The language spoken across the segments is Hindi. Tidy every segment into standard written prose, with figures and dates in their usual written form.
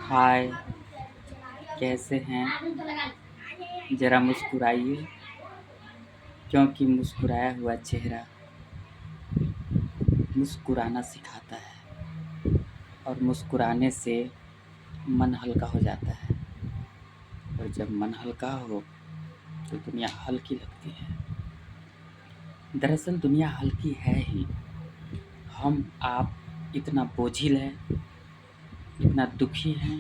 हाय, कैसे हैं? ज़रा मुस्कुराइए, क्योंकि मुस्कुराया हुआ चेहरा मुस्कुराना सिखाता है और मुस्कुराने से मन हल्का हो जाता है और जब मन हल्का हो तो दुनिया हल्की लगती है। दरअसल दुनिया हल्की है ही, हम आप इतना बोझिल हैं, इतना दुखी हैं,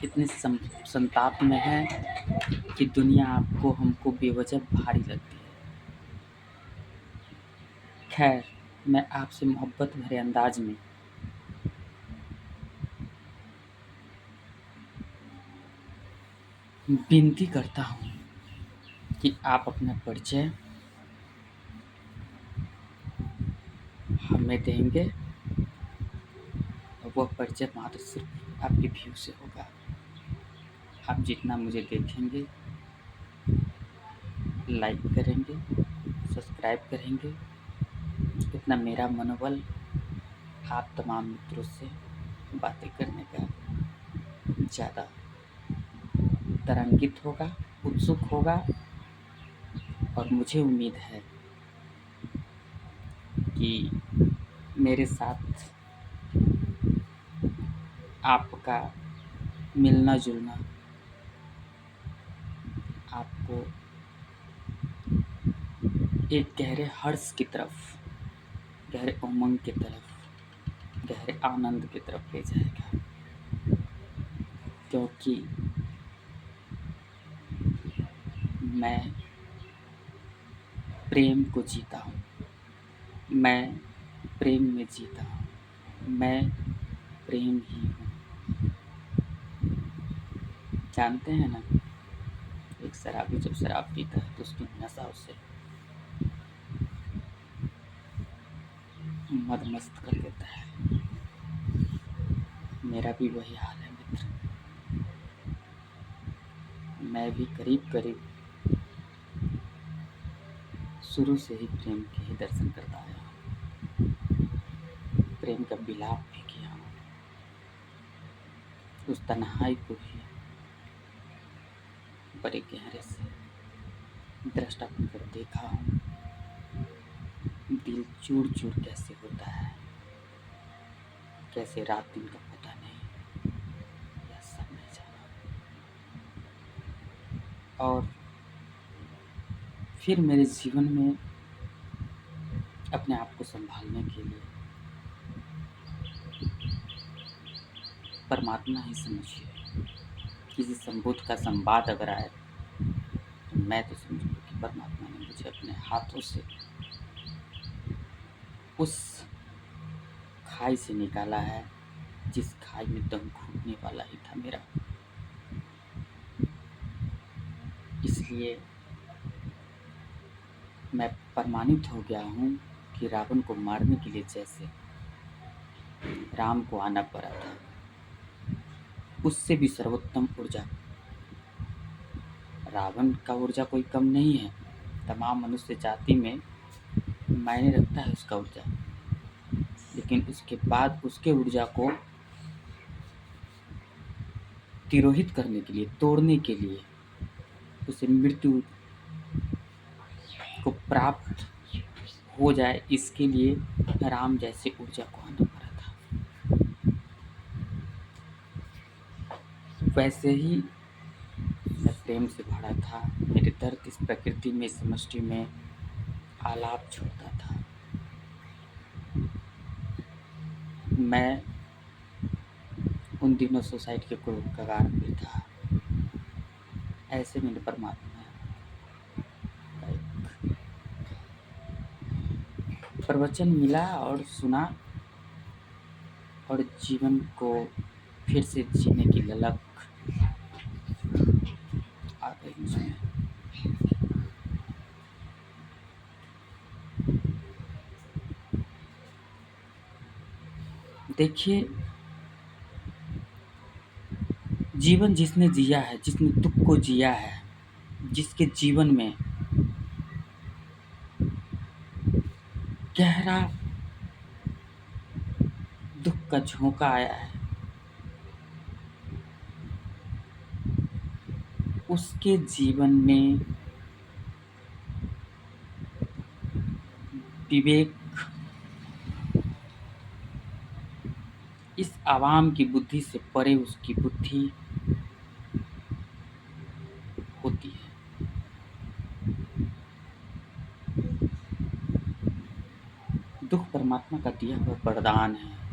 इतने संताप में हैं कि दुनिया आपको हमको बेवजह भारी लगती है। खैर, मैं आपसे मोहब्बत भरे अंदाज में विनती करता हूँ कि आप अपना परिचय हमें देंगे और वह परिचय मात्र सिर्फ आपके व्यू से होगा। आप जितना मुझे देखेंगे, लाइक करेंगे, सब्सक्राइब करेंगे, उतना मेरा मनोबल आप तमाम मित्रों से बातें करने का ज़्यादा तरंगित होगा, उत्सुक होगा और मुझे उम्मीद है कि मेरे साथ आपका मिलना-जुलना आपको एक गहरे हर्ष की तरफ, गहरे उमंग की तरफ, गहरे आनंद की तरफ ले जाएगा। क्योंकि मैं प्रेम को जीता हूँ, मैं प्रेम में जीता हूँ, मैं प्रेम ही हूँ। जानते हैं ना, एक शराबी जब शराब पीता है तो उसकी नशा उसे मदमस्त कर देता है। मेरा भी वही हाल है मित्र। मैं भी करीब-करीब शुरू से ही प्रेम के ही दर्शन करता आया हूँ। प्रेम का विलाप भी किया हूँ। उस तन्हाई को भी बड़े गहरे से दृष्टा बनकर देखा हूँ। दिल चूर-चूर कैसे होता है, कैसे रात-दिन का पता नहीं, यह सब नहीं जाना। और फिर मेरे जीवन में अपने आप को सँभालने के लिए परमात्मा ही समझिए, किसी संबुद्ध का संवाद अगर आए तो मैं तो समझूँगा कि परमात्मा ने मुझे अपने हाथों से उस खाई से निकाला है, जिस खाई में दम घुटने वाला ही था मेरा। इसलिए मैं प्रमाणित हो गया हूँ कि रावण को मारने के लिए जैसे राम को आना पड़ा था, उससे भी सर्वोत्तम ऊर्जा रावण का ऊर्जा कोई कम नहीं है। तमाम मनुष्य जाति में मायने रखता है उसका ऊर्जा, लेकिन उसके बाद उसके ऊर्जा को तिरोहित करने के लिए, तोड़ने के लिए, उसे मृत्यु को प्राप्त हो जाए, इसके लिए राम जैसे ऊर्जा को आना पड़ा था। वैसे ही मैं प्रेम से भरा था। मेरे दर्द इस प्रकृति में, इस समष्टि में आलाप छोड़ता था। मैं उन दिनों सोसाइटी के कगार पे था। ऐसे मैंने परमात्मा का एक प्रवचन मिला और सुना और जीवन को फिर से जीने की ललक आ गई मुझमें। देखिए, जीवन जिसने जिया है, जिसने दुःख को जिया है, जिसके जीवन में गहरा दुःख का झोंका आया है, उसके जीवन में विवेक इस आवाम की बुद्धि से परे उसकी बुद्धि होती है। दुख परमात्मा का दिया हुआ वरदान है।